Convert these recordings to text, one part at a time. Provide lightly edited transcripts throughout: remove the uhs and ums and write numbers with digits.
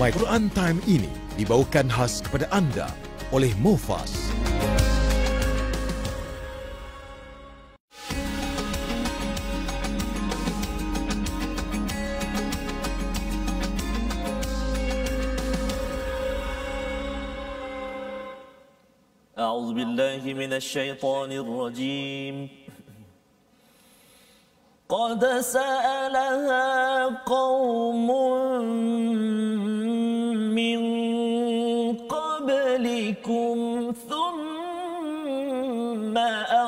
My Quran Time ini dibawakan khas kepada anda oleh Mufas. أعوذ بالله من الشيطان الرجيم قد سألها قوم من قبلكم ثم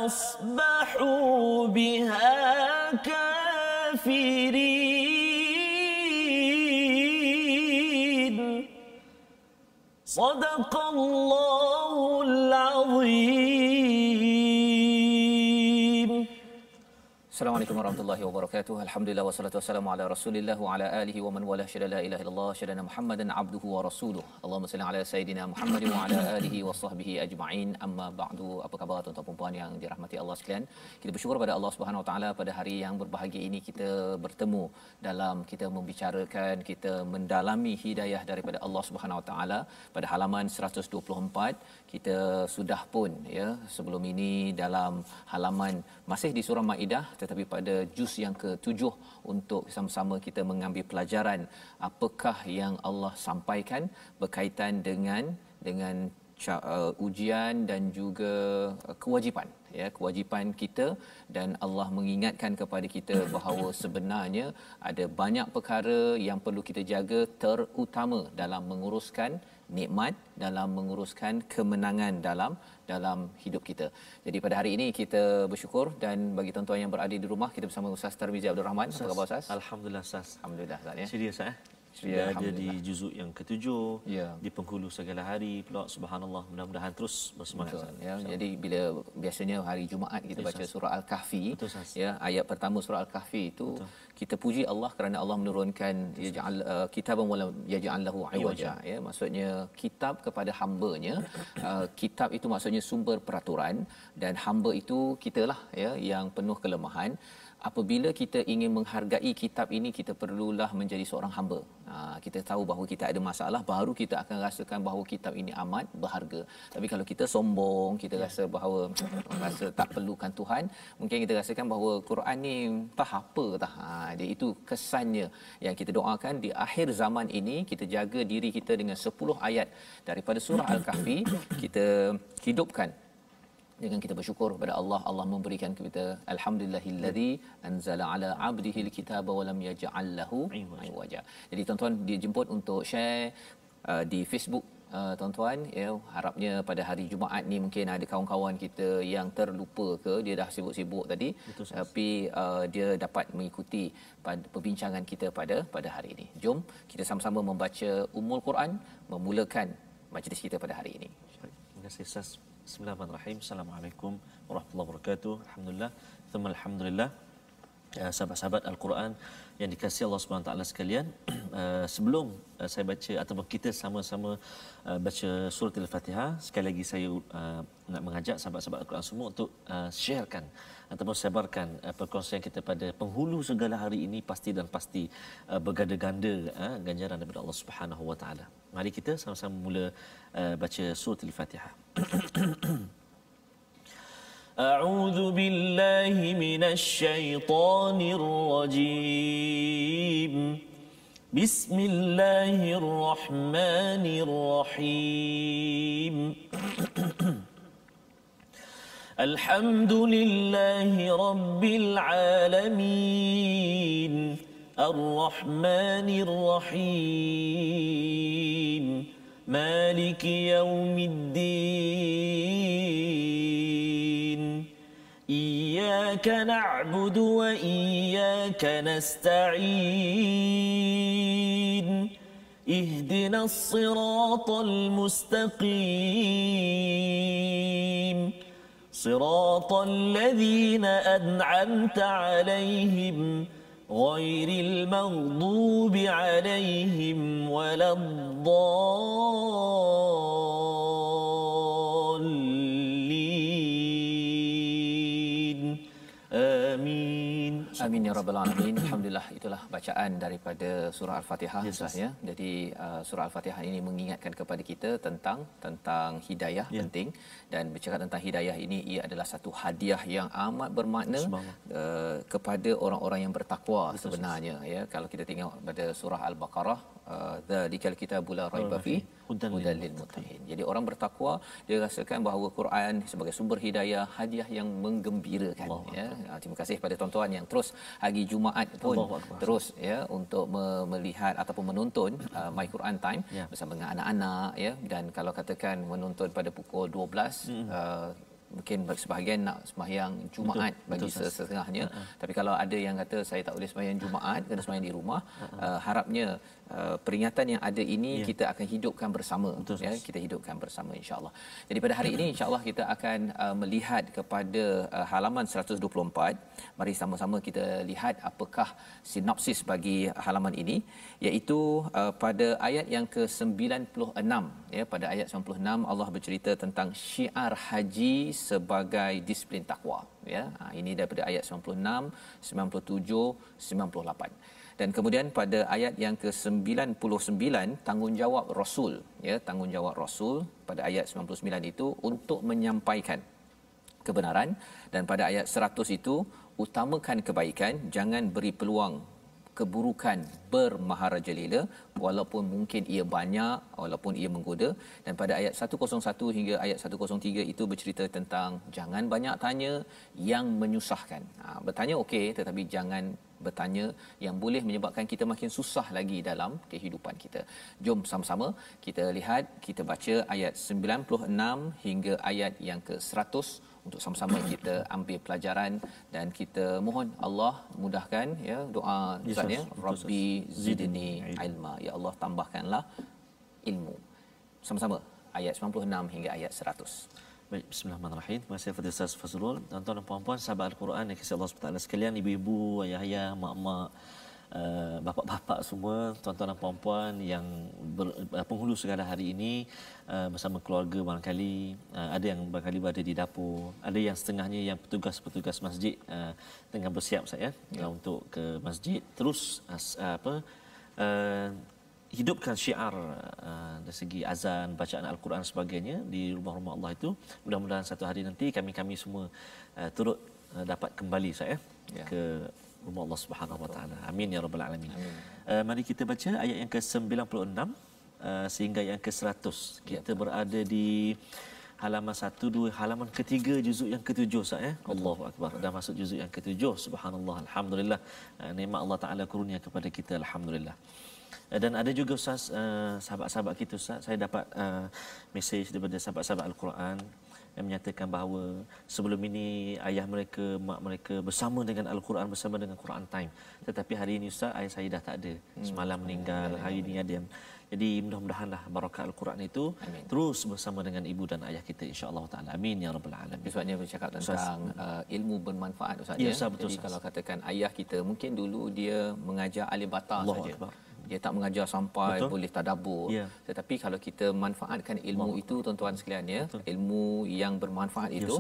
أصبحوا بها كافرين صدق الله العظيم. Assalamualaikum warahmatullahi wabarakatuh. Alhamdulillah wassalatu wassalamu ala Rasulillah wa ala alihi wa man wala syada la ilaha illallah syadana Muhammadan abduhu wa rasuluh. Allahumma salli ala sayidina Muhammad wa ala alihi wa sahbihi ajma'in. Amma ba'du. Apa khabar tuan-tuan dan puan yang dirahmati Allah sekalian? Kita bersyukur pada Allah Subhanahu wa taala pada hari yang berbahagia ini kita bertemu dalam kita membicarakan, kita mendalami hidayah daripada Allah Subhanahu wa taala pada halaman 124. Kita sudah pun ya sebelum ini dalam halaman masih di surah Maidah tetapi pada juz yang ke-7 untuk sama-sama kita mengambil pelajaran apakah yang Allah sampaikan berkaitan dengan ujian dan juga kewajipan ya, kewajipan kita, dan Allah mengingatkan kepada kita bahawa sebenarnya ada banyak perkara yang perlu kita jaga, terutama dalam menguruskan nikmat, dalam menguruskan kemenangan dalam hidup kita. Jadi pada hari ini kita bersyukur, dan bagi tuan-tuan yang berada di rumah kita bersama Ustaz Tarmizi Abdul Rahman. Apa khabar Ustaz? Alhamdulillah Ustaz. Alhamdulillah Ustaz ya. Serius sudah ada di juzuk yang ke-7 ya. Di penghulu segala hari pula, subhanallah, mudah-mudahan terus bersemangat. Betul, ya. Jadi bila biasanya hari Jumaat kita baca surah Al-Kahfi. Betul, ya, ayat pertama surah Al-Kahfi itu kita puji Allah kerana Allah menurunkan yaj'al kitaban wa lam yaj'al lahu iwaja, ya, maksudnya kitab kepada hamba-Nya. Kitab itu maksudnya sumber peraturan, dan hamba itu kitalah ya yang penuh kelemahan. Apabila kita ingin menghargai kitab ini, kita perlulah menjadi seorang hamba. Kita tahu bahawa kita ada masalah, baru kita akan rasakan bahawa kitab ini amat berharga. Tapi kalau kita sombong, kita rasa bahawa rasa tak perlukan Tuhan, mungkin kita rasakan bahawa Quran ni tak apa tah. Jadi itu kesannya yang kita doakan di akhir zaman ini, kita jaga diri kita dengan 10 ayat daripada surah Al-Kahfi, kita hidupkan dengan kita bersyukur kepada Allah. Allah memberikan kita alhamdulillahillazi anzala ala abdihi alkitaba wa lam yaj'al lahu iwaja. Jadi tuan-tuan dijemput untuk share di Facebook tuan-tuan ya. Harapnya pada hari Jumaat ni mungkin ada kawan-kawan kita yang terlupa ke, dia dah sibuk-sibuk tadi. Betul, tapi dia dapat mengikuti perbincangan kita pada hari ini. Jom kita sama-sama membaca Ummul Quran, memulakan majlis kita pada hari ini. Terima kasih Ustaz. Bismillahirrahmanirrahim. Assalamualaikum warahmatullahi wabarakatuh. Alhamdulillah, thumma alhamdulillah. Sahabat-sahabat Al-Quran yang dikasihi Allah Subhanahu taala sekalian, sebelum saya baca ataupun kita sama-sama baca surah Al-Fatihah, sekali lagi saya nak mengajak sahabat-sahabat Al-Quran semua untuk sharekan ataupun sebarkan perkongsian kita pada penghulu segala hari ini, pasti dan pasti berganda-ganda ganjaran daripada Allah Subhanahu wa taala. Mari kita sama-sama mula baca surah Al-Fatihah. أعوذ بالله من الشيطان الرجيم بسم الله الرحمن الرحيم الحمد لله رب العالمين الرحمن الرحيم مالك يوم الدين إياك نعبد وإياك نستعين اهدنا الصراط المستقيم صراط الذين أنعمت عليهم غير المغضوب عليهم ولا الضالين آمين. Amin ya rabbal alamin. Alhamdulillah, itu itulah bacaan daripada surah Al-Fatihah Ustaz ya. Jadi surah Al-Fatihah ini mengingatkan kepada kita tentang hidayah penting, dan bercakap tentang hidayah ini, ia adalah satu hadiah yang amat bermakna kepada orang-orang yang bertakwa sebenarnya ya. Kalau kita tengok pada surah Al-Baqarah, dzalikal kitabul la raiba fi hudan lil muttaqin. Jadi orang bertakwa dia rasakan bahawa Quran sebagai sumber hidayah, hadiah yang menggembirakan ya. Terima kasih pada tuan-tuan yang terus hari Jumaat pun terus ya untuk melihat ataupun menonton My Quran Time bersama dengan anak-anak ya. Dan kalau katakan menonton pada pukul 12 mungkin sebahagian nak sembahyang Jumaat bagi setengahnya, tapi kalau ada yang kata saya tak boleh sembahyang Jumaat, kena sembahyang di rumah, harapnya peringatan yang ada ini kita akan hidupkan bersama ya, kita hidupkan bersama insya-Allah. Jadi pada hari ini insya-Allah kita akan melihat kepada halaman 124. Mari sama-sama kita lihat apakah sinopsis bagi halaman ini, iaitu pada ayat yang ke-96 ya. Pada ayat 96 Allah bercerita tentang syiar haji sebagai disiplin takwa ya. Ini daripada ayat 96, 97, 98. Dan kemudian pada ayat yang ke-99 tanggungjawab Rasul ya, tanggungjawab Rasul pada ayat 99 itu untuk menyampaikan kebenaran, dan pada ayat 100 itu utamakan kebaikan, jangan beri peluang keburukan bermaharajalela walaupun mungkin ia banyak, walaupun ia menggoda. Dan pada ayat 101 hingga ayat 103 itu bercerita tentang jangan banyak tanya yang menyusahkan. Bertanya okey, tetapi jangan bertanya yang boleh menyebabkan kita makin susah lagi dalam kehidupan kita. Jom sama-sama kita lihat, kita baca ayat 96 hingga ayat yang ke-100 untuk sama-sama kita ambil pelajaran, dan kita mohon Allah mudahkan ya doa Ustaz ya, Rabbi zidni ilma, ya Allah tambahkanlah ilmu. Sama-sama ayat 96 hingga ayat 100. Baik, bismillahirrahmanirrahim. Terima kasih kepada Ustaz Fazrul. Tuan-tuan dan puan-puan sahabat Al-Quran yang kasih Allah SWT sekalian, ibu-ibu, ayah-ayah, mak-mak, bapa-bapa semua, tuan-tuan dan puan-puan yang penghulu segala hari ini bersama keluarga, barangkali ada yang barangkali berada di dapur, ada yang setengahnya yang petugas-petugas masjid tengah bersiap saya untuk ke masjid, terus hidupkan syiar dari segi azan, bacaan Al-Quran sebagainya di rumah-rumah Allah itu. Mudah-mudahan satu hari nanti kami semua turut dapat kembali saya ke rumah Allah Subhanahu Wa Taala. Amin ya rabbal alamin. Mari kita baca ayat yang ke-96 sehingga yang ke-100. Kita berada di halaman 1, 2, halaman ketiga juzuk yang ke-7 Ustaz ya. Allahu akbar. Dah masuk juzuk yang ke-7. Subhanallah, alhamdulillah. Nikmat Allah Taala kurnia kepada kita, alhamdulillah. Dan ada juga Ustaz, sahabat-sahabat kita Ustaz, saya dapat mesej daripada sahabat-sahabat Al-Quran yang menyatakan bahawa sebelum ini ayah mereka, mak mereka bersama dengan Al-Quran, bersama dengan Quran Time. Tetapi hari ini Ustaz, ayah saya dah tak ada. Semalam meninggal, hari ini ada yang... Jadi mudah-mudahanlah barakah Al-Quran itu terus bersama dengan ibu dan ayah kita insya-Allah taala. Amin ya rabbal alamin. Sebabnya bercakap tentang ilmu bermanfaat Ustaz ya. Jadi kalau katakan ayah kita mungkin dulu dia mengajar alif bata saja. Dia tak mengajar sampai boleh tadabbur. Tetapi kalau kita manfaatkan ilmu itu tuan-tuan sekalian ya, ilmu yang bermanfaat itu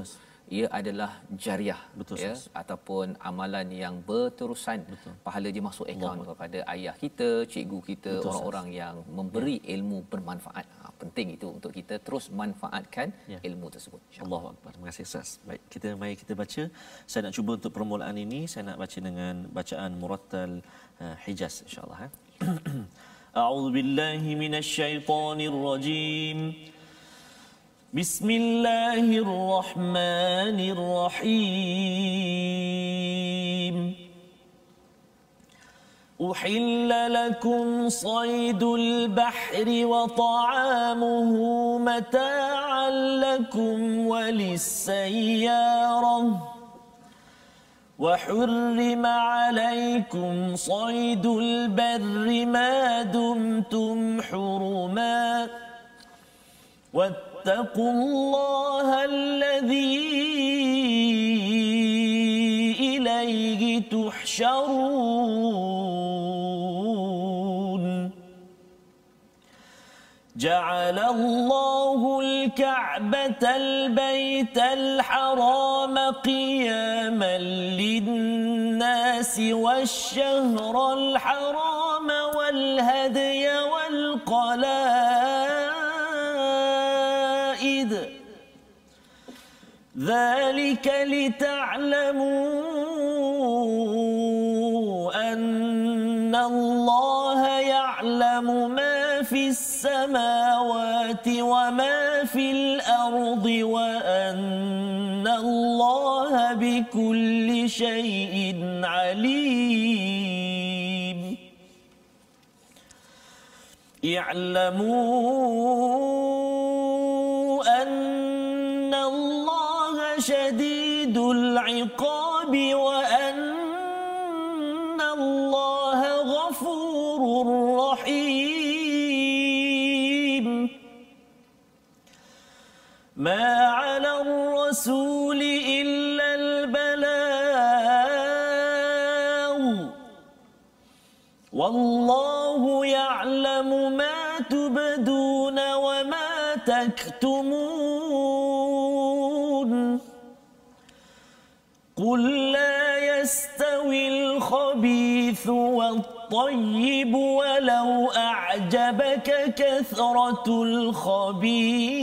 ia adalah jariah ya, ataupun amalan yang berterusan. Pahala dia masuk akaun kepada ayah kita, cikgu kita, orang-orang yang memberi ilmu bermanfaat. Penting itu untuk kita terus manfaatkan ilmu tersebut. Allahu akbar. Terima kasih Ustaz. Baik, mari kita baca. Saya nak cuba untuk permulaan ini saya nak baca dengan bacaan murattal Hijaz insya-Allah. A'udzu billahi minasy syaithanir rajim. Bismillahirrahmanirrahim. أحل لكم صيد البحر وطعامه متاعا لكم وللسيارة وحرم عليكم صيد البر ما دمتم حرما واتقوا الله الذي إليه تحشرون جعل الله الكعبة البيت الحرام قياما للناس والشهر الحرام والهدي والقلائد ذلك لتعلموا أن الله يعلم ما في السماوات وما في الأرض وأن الله بكل شيء عليم اعلموا أن الله شديد العقاب وأن الله غفور رحيم ما على الرسول إلا البلاغ والله يعلم ما تبدون وما تكتمون قل لا يستوي الخبيث والطيب ولو أعجبك كثرة الخبيث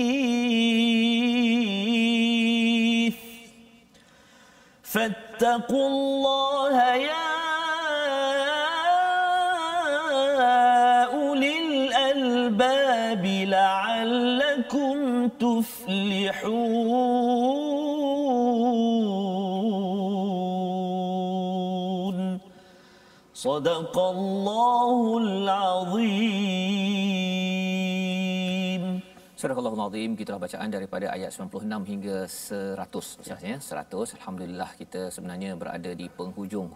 فاتقوا الله يا أولي الألباب لعلكم تفلحون صدق الله العظيم. Surah Al-Azim, kita bacaan daripada ayat 96 hingga 100 ya. 100. Alhamdulillah kita sebenarnya berada di penghujung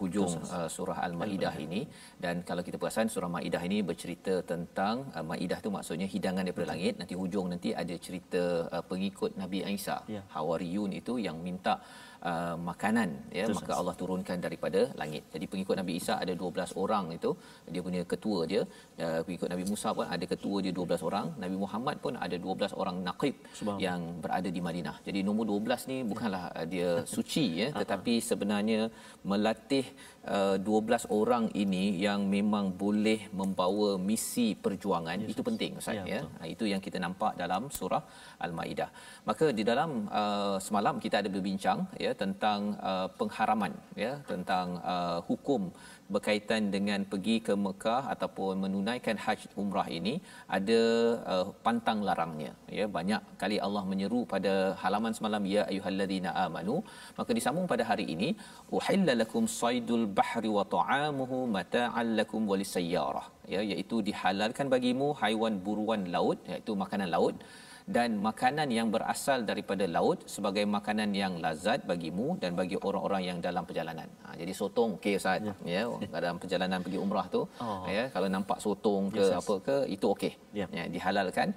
surah Al-Maidah ini, dan kalau kita perasan surah Maidah ini bercerita tentang Maidah tu maksudnya hidangan daripada langit. Nanti hujung nanti ada cerita pengikut Nabi Isa, Hawariyun itu yang minta makanan ya, maka Allah turunkan daripada langit. Jadi pengikut Nabi Isa ada 12 orang, itu dia punya ketua dia. Pengikut Nabi Musa pun ada ketua dia 12 orang. Nabi Muhammad pun ada 12 orang naqib yang berada di Madinah. Jadi nombor 12 ni bukanlah dia suci ya, tetapi sebenarnya melatih 12 orang ini yang memang boleh membawa misi perjuangan. Itu penting Ustaz ya. Itu yang kita nampak dalam surah Al-Maidah. Maka di dalam semalam kita ada berbincang ya tentang pengharaman ya, tentang hukum berkaitan dengan pergi ke Mekah ataupun menunaikan haji umrah ini ada pantang larangnya ya. Banyak kali Allah menyeru pada halaman semalam, ya ayyuhallazina amanu. Maka disambung pada hari ini, uhilla lakum saydul bahri wa ta'amuhu mata'al lakum walisayyarah ya, iaitu dihalalkan bagimu haiwan buruan laut, iaitu makanan laut, dan makanan yang berasal daripada laut sebagai makanan yang lazat bagimu dan bagi orang-orang yang dalam perjalanan. Jadi sotong okey Ustaz ya, dalam perjalanan pergi umrah tu ya, kalau nampak sotong ke apa ke itu okey ya, dihalalkan.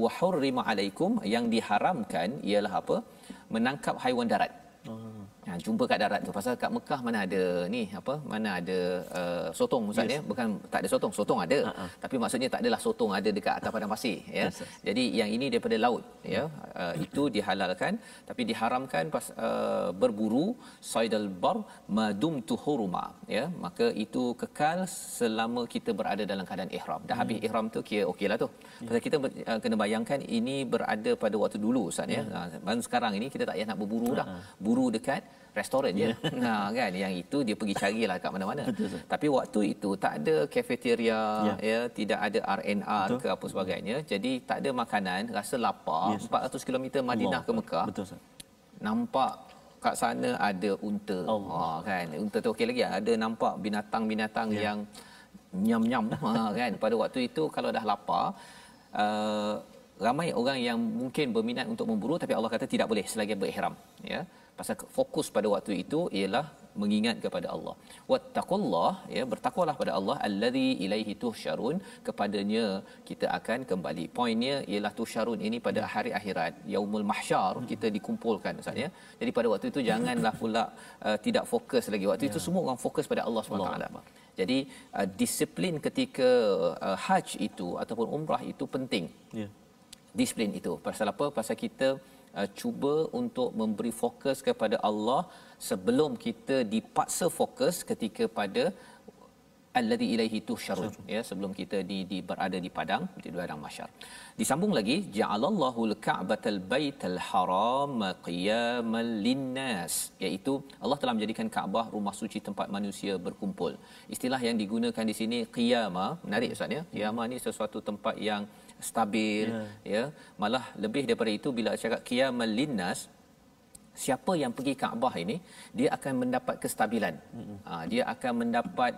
Wa hurrima alaikum, yang diharamkan ialah apa? Menangkap haiwan darat. Jumpa kat darat tu, pasal kat Mekah mana ada ni apa, mana ada sotong Ustaz ya, bukan tak ada sotong ada, tapi maksudnya tak adalah sotong ada dekat atas padang pasir ya. Jadi yang ini daripada laut ya, itu dihalalkan, tapi diharamkan berburu saidal bar madumtu huruma ya, maka itu kekal selama kita berada dalam keadaan ihram. Dah habis ihram tu kira okeylah tu. Pasal kita kena bayangkan ini berada pada waktu dulu Ustaz ya. Baru sekarang ini kita tak payah nak berburu dah. Buru dekat restoran je. Kan, yang itu dia pergi carilah kat mana-mana. Tapi waktu itu tak ada cafeteria ya, tidak ada RNR ke apa sebagainya. Jadi tak ada makanan, rasa lapar. 400 km Madinah ke Mekah. Nampak kat sana ada unta. Kan, unta tu okey lagi, ada nampak binatang-binatang yang nyam-nyam kan. Pada waktu itu kalau dah lapar, ramai orang yang mungkin berminat untuk memburu, tapi Allah kata tidak boleh selagi berihram ya. Pasal fokus pada waktu itu ialah mengingat kepada Allah. Wattaqullah ya, bertakwalah pada Allah, allazi ilaihi tuhsyarun, kepadanya kita akan kembali. Poinnya ialah tuhsyarun ini pada hari akhirat, yaumul mahsyar, kita dikumpulkan Ustaz ya. Jadi pada waktu itu janganlah pula tidak fokus lagi. Waktu itu semua orang fokus pada Allah SWT. Jadi disiplin ketika haji itu ataupun umrah itu penting. Ya. Disiplin itu pasal apa? Pasal kita cuba untuk memberi fokus kepada Allah sebelum kita dipaksa fokus ketika pada alladzi ilaihi tuhsyarun, ya, sebelum kita berada di padang mahsyar. Disambung lagi, ja'alallahu al-ka'batal baital haram qiyamal linnas, iaitu Allah telah menjadikan Kaabah rumah suci tempat manusia berkumpul. Istilah yang digunakan di sini qiyama, menarik Ustaz ya. Qiyama ni sesuatu tempat yang stabil, ya. Malah lebih daripada itu, bila cakap qiyamal linnas, siapa yang pergi Kaabah ini, dia akan mendapat kestabilan. Dia akan mendapat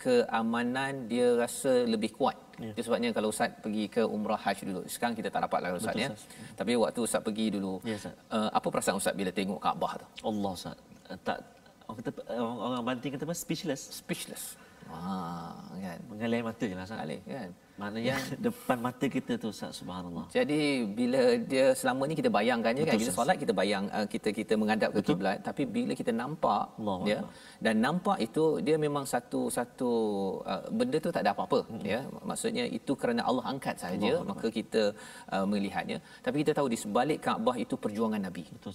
keamanan, dia rasa lebih kuat. Itu sebabnya kalau Ustaz pergi ke umrah haji dulu, sekarang kita tak dapat lah Ustaz. Betul, ya. Tapi waktu Ustaz pergi dulu, apa perasaan Ustaz bila tengok Kaabah tu? Allah Ustaz, tak, orang Banting kata speechless. Kan, mengalih mata je lah Ustaz. Kan, maknanya depan mata kita tu Ustaz, subhanallah. Jadi bila dia selama ni kita bayangkan je kan, kita solat kita bayang, kita menghadap ke kiblat, tapi bila kita nampak dia dan nampak itu, dia memang satu benda tu tak ada apa-apa, ya. Maksudnya itu kerana Allah angkat saja, maka kita melihatnya. Tapi kita tahu di sebalik Kaabah itu perjuangan Nabi. Betul,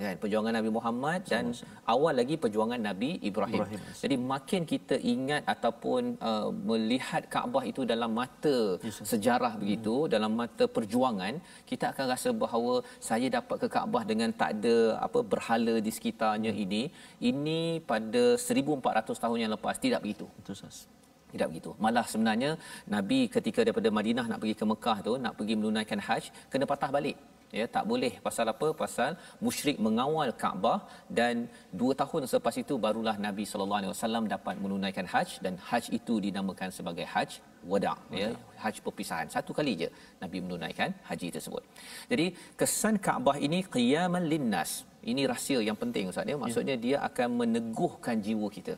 kan, perjuangan Nabi Muhammad dan awal lagi perjuangan Nabi Ibrahim. Jadi makin kita ingat ataupun melihat Kaabah itu dalam mata sejarah begitu, dalam mata perjuangan, kita akan rasa bahawa saya dapat ke Kaabah dengan tak ada berhala di sekitarnya. Ini pada 1400 tahun yang lepas tidak begitu. Betul Ustaz. Tidak begitu. Malah sebenarnya Nabi ketika daripada Madinah nak pergi ke Mekah tu, nak pergi menunaikan haj, kena patah balik. Ya, tak boleh. Pasal apa? Pasal musyrik mengawal Kaabah, dan 2 tahun selepas itu barulah Nabi SAW dapat menunaikan haj, dan haj itu dinamakan sebagai haj wada', ya, haj perpisahan. Satu kali je Nabi menunaikan haji tersebut. Jadi kesan Kaabah ini qiyaman linnas. Ini rahsia yang penting Ustaz ya. Maksudnya dia akan meneguhkan jiwa kita.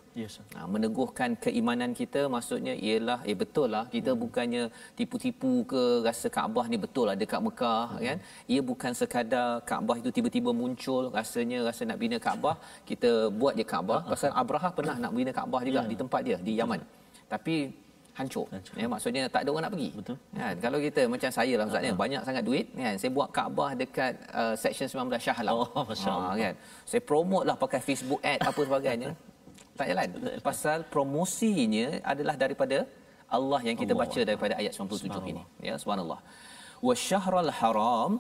Meneguhkan keimanan kita. Maksudnya ialah betul lah, kita bukannya tipu-tipu ke rasa Kaabah ni betul lah dekat Mekah, kan. Ia bukan sekadar Kaabah itu tiba-tiba muncul, rasa nak bina Kaabah, kita buat je Kaabah. Pasal Abrahah pernah nak bina Kaabah juga di tempat dia di Yaman. Tapi hancur. Ya, maksudnya tak ada orang nak pergi. Betul. Kan, kalau kita macam saya lah Ustaz, banyak sangat duit kan, saya buat Kaabah dekat section 19 Shah Alam. Masya-Allah. Kan. Saya promote lah pakai Facebook ad apa sebagainya. Tak jalan. Pasal promosinya adalah daripada Allah yang kita baca daripada ayat 97 ini. Ya, subhanallah. Wasyahral haram,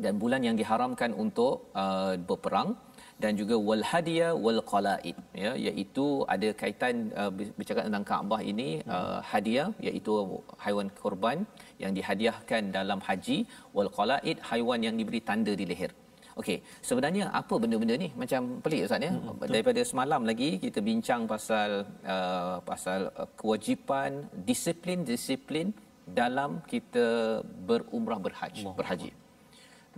dan bulan yang diharamkan untuk berperang, dan juga wal hadiya wal qalaid, ya, iaitu ada kaitan bercakap tentang Kaabah ini. Hadiah iaitu haiwan korban yang dihadiahkan dalam haji, wal qalaid haiwan yang diberi tanda di leher. Okey, sebenarnya apa benda-benda ni? Macam pelik Ustaz ya. Daripada semalam lagi kita bincang pasal kewajipan disiplin dalam kita berumrah berhaji.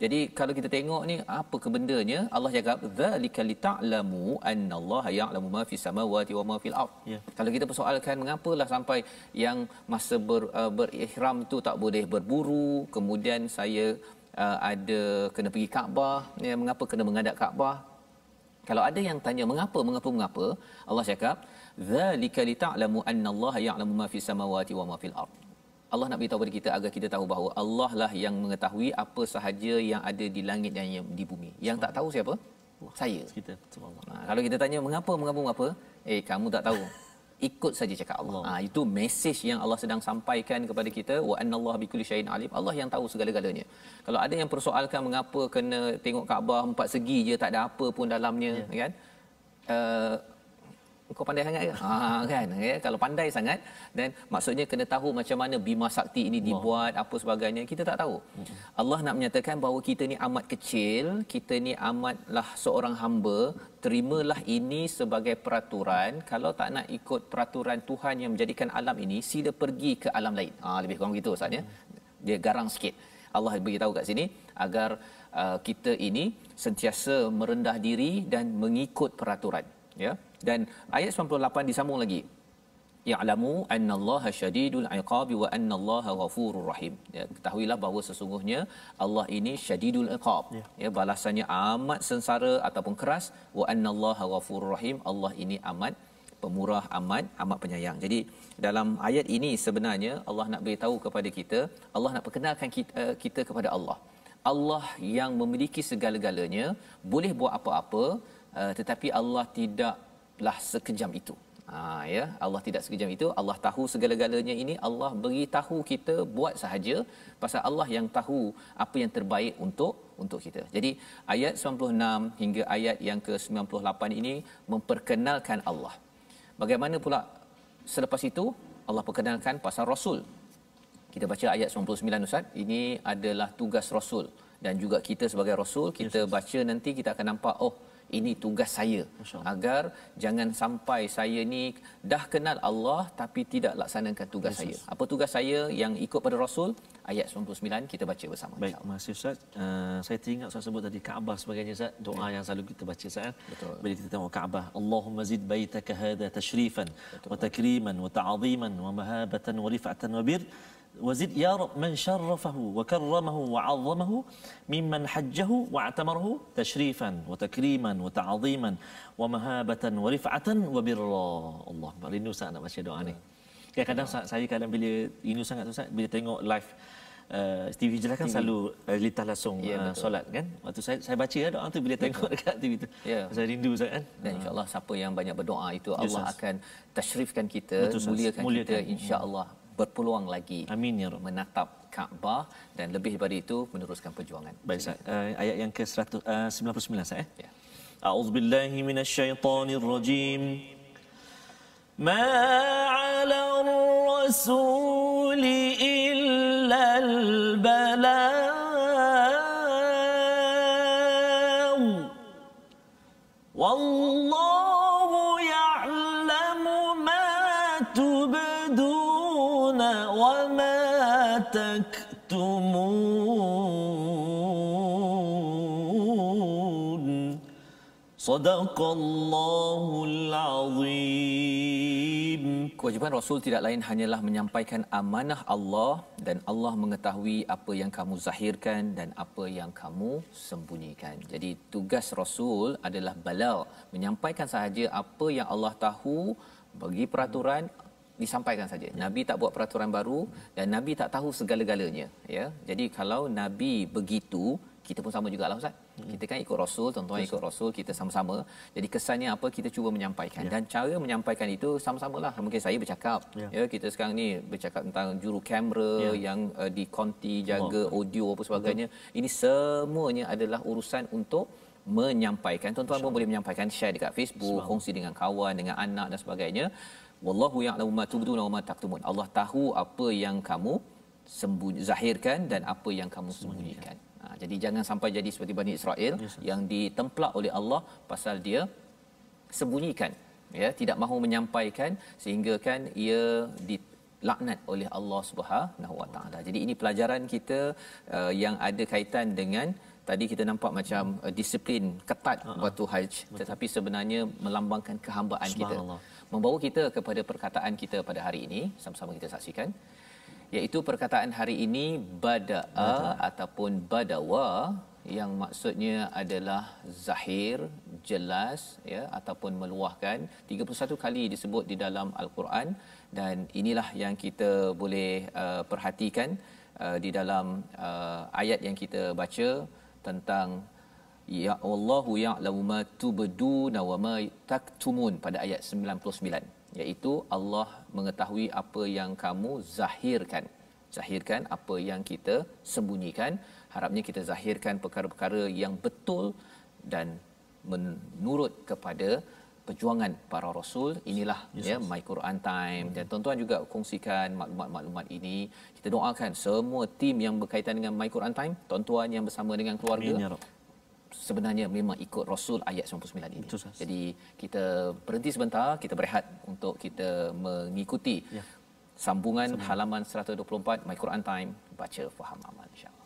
Jadi kalau kita tengok ni apa kebendanya, Allah cakap zalika lita'lamu annallaha ya'lamu ma fis samawati wa ma fil ard. Kalau kita persoalkan mengapalah sampai yang masa berihram tu tak boleh berburu, kemudian saya ada kena pergi Kaabah, ya, mengapa kena menghadap Kaabah? Kalau ada yang tanya mengapa, Allah cakap zalika lita'lamu annallaha ya'lamu ma fis samawati wa ma fil ard. Allah nak beritahu kepada kita agar kita tahu bahawa Allah lah yang mengetahui apa sahaja yang ada di langit dan yang di bumi. Yang tak tahu siapa? Saya. Kalau kita tanya mengapa? Kamu tak tahu. Ikut saja cakap Allah. Itu mesej yang Allah sedang sampaikan kepada kita. Wa annallaha bikulli syai'in alim. Allah yang tahu segala-galanya. Kalau ada yang persoalkan mengapa kena tengok Kaabah 4 segi je, tak ada apa pun dalamnya, kan? Kau pandai sangat ke? Kan, ya? Kalau pandai sangat, dan maksudnya kena tahu macam mana Bima Sakti ini dibuat, apa sebagainya, kita tak tahu. Allah nak menyatakan bahawa kita ni amat kecil, kita ni amatlah seorang hamba, terimalah ini sebagai peraturan. Kalau tak nak ikut peraturan Tuhan yang menjadikan alam ini, sila pergi ke alam lain. Lebih kurang begitu Ustaz ya. Dia garang sikit. Allah beritahu kat sini agar kita ini sentiasa merendah diri dan mengikut peraturan, ya. Dan ayat 98 disambung lagi. Ya'lamu annallaha syadidul iqabi wa annallaha ghafurur rahim. Ya, ketahuilah bahawa sesungguhnya Allah ini syadidul iqab. Ya, balasannya amat sengsara ataupun keras. Wa annallaha ghafurur rahim. Allah ini amat pemurah, amat penyayang. Jadi dalam ayat ini sebenarnya Allah nak beritahu kepada kita, Allah nak perkenalkan kita kepada Allah. Allah yang memiliki segala-galanya, boleh buat apa-apa, tetapi Allah tidaklah sekejam itu. Ya, Allah tidak sekejam itu. Allah tahu segala-galanya ini, Allah beritahu kita buat sahaja, pasal Allah yang tahu apa yang terbaik untuk kita. Jadi ayat 96 hingga ayat yang ke-98 ini memperkenalkan Allah. Bagaimana pula selepas itu Allah perkenalkan pasal Rasul. Kita baca ayat 99 Ustaz. Ini adalah tugas Rasul, dan juga kita sebagai Rasul, kita baca nanti kita akan nampak, oh, ini tugas saya, agar jangan sampai saya ni dah kenal Allah tapi tidak laksanakan tugas saya. Apa tugas saya yang ikut pada Rasul? Ayat 99 kita baca bersama. Baik, terima kasih Ustaz. Saya teringat Ustaz sebut tadi Kaabah sebagainya Ustaz, doa yang selalu kita baca Ustaz. Betul. Bila kita tengok Kaabah, Allahumma zid baitaka hadha tashrifan wa takriman wa ta'ziman wa mahabatan wa rif'atan wa bir وزد يا رب من شرفه وكرمه وعظمه ممن حجه واعتمره تشريفا وتكريما وتعظيما ومهابة ورفعة وبرا. Allah, rindu sangat nak baca doa ni. Kadang-kadang saya bila rindu sangat Ustaz bila tengok live TV Jelas kan selalu litas langsung solat kan. Waktu saya baca doa tu bila tengok dekat TV tu. Saya rindu Ustaz kan. Dan insya-Allah siapa yang banyak berdoa itu Allah akan tashrifkan kita, muliakan kita, insya-Allah berpeluang lagi amin ya rabb menatap Kaabah dan lebih daripada itu meneruskan perjuangan. Baik Ustaz, ayat yang ke-199 Ustaz ya. A'udzubillahi minasyaitonir rajim. Ma 'alal rasuli illa al-balagh. Wallahu ya'lamu ma tubdun وما تكتمون صدق الله العظيم. Kewajiban Rasul tidak lain hanyalah menyampaikan amanah Allah, dan Allah mengetahui apa yang kamu zahirkan dan apa yang kamu sembunyikan. Jadi tugas Rasul adalah balagh, menyampaikan sahaja apa yang Allah tahu, bagi peraturan disampaikan saja. Nabi tak buat peraturan baru dan Nabi tak tahu segala-galanya, ya. Jadi kalau Nabi begitu, kita pun sama jugalah Ustaz. Kita kan ikut Rasul, tuan-tuan ikut Rasul, kita sama-sama. Jadi kesannya apa, kita cuba menyampaikan. Dan cara menyampaikan itu sama-samalah. Mungkin saya bercakap, ya, kita sekarang ni bercakap tentang juru kamera yang di konti jaga audio apa sebagainya. Ini semuanya adalah urusan untuk menyampaikan. Tuan-tuan pun boleh menyampaikan, share dekat Facebook, kongsi dengan kawan, dengan anak dan sebagainya. Wallahu ya'lamu ma tubduna wa ma taktumun. Allah tahu apa yang kamu zahirkan dan apa yang kamu sembunyikan. Jadi jangan sampai jadi seperti Bani Israel yang ditemplak oleh Allah pasal dia sembunyikan, ya, tidak mahu menyampaikan sehingga kan ia dilaknat oleh Allah Subhanahu Wa Taala. Jadi ini pelajaran kita yang ada kaitan dengan tadi kita nampak macam disiplin ketat waktu haji, tetapi sebenarnya melambangkan kehambaan kita, membawa kita kepada perkataan kita pada hari ini. Sama-sama kita saksikan, iaitu perkataan hari ini bada'a ataupun badawa, yang maksudnya adalah zahir, jelas, ya, ataupun meluahkan. 31 kali disebut di dalam Al-Quran, dan inilah yang kita boleh perhatikan di dalam ayat yang kita baca tentang ya Allahu ya'lamu ma tubduna wa ma taktumun pada ayat 99, iaitu Allah mengetahui apa yang kamu zahirkan apa yang kita sembunyikan. Harapnya kita zahirkan perkara-perkara yang betul dan menurut kepada perjuangan para rasul. Inilah ya My Quran Time, dan tuan-tuan juga kongsikan maklumat-maklumat ini. Kita doakan semua tim yang berkaitan dengan My Quran Time, tuan-tuan yang bersama dengan keluarga, sebenarnya memang ikut Rasul ayat 99 ini. Jadi kita berhenti sebentar, kita berehat untuk kita mengikuti sambungan halaman 124 My Quran Time, baca faham amal insya-Allah.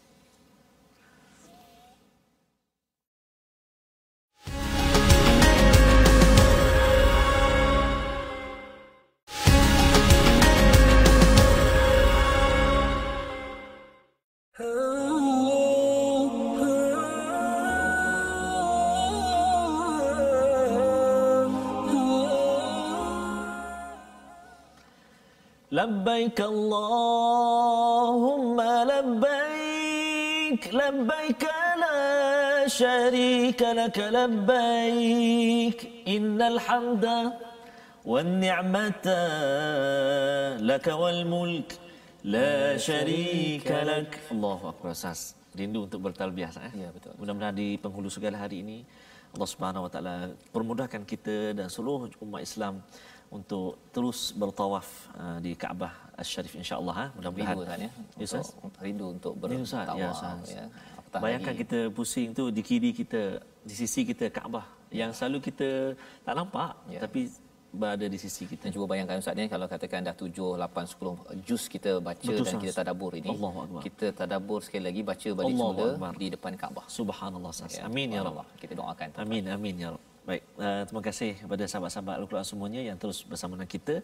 labbaik Allahumma labbaik labbaik la syarika lak labbaik innal hamda wan ni'mata lak wal mulk la syarika lak. Allahu akbar. Ustaz, rindu untuk bertalbiyah Ustaz. Ya, betul. Mudah-mudahan di penghulu segala hari ini Allah Subhanahu Wa Taala permudahkan kita dan seluruh umat Islam untuk terus bertawaf di Kaabah Asy-Syarif insya-Allah. Mudah-mudahan. Rindu untuk bertawaf. Ya, ya. Bayangkan kita pusing tu di kiri kita, di sisi kita Kaabah yang selalu kita tak nampak, tapi berada di sisi kita. Dan cuba bayangkan Ustaz ni, kalau katakan dah 7, 8, 10 juz kita baca. Betul, dan kita tadabur ini, kita tadabur sekali lagi, baca balik semula di depan Kaabah. Subhanallah. Amin ya rabbal. Kita doakan. Amin ya rabb. Baik, terima kasih kepada sahabat-sahabat Al-Quran semuanya yang terus bersama dengan kita.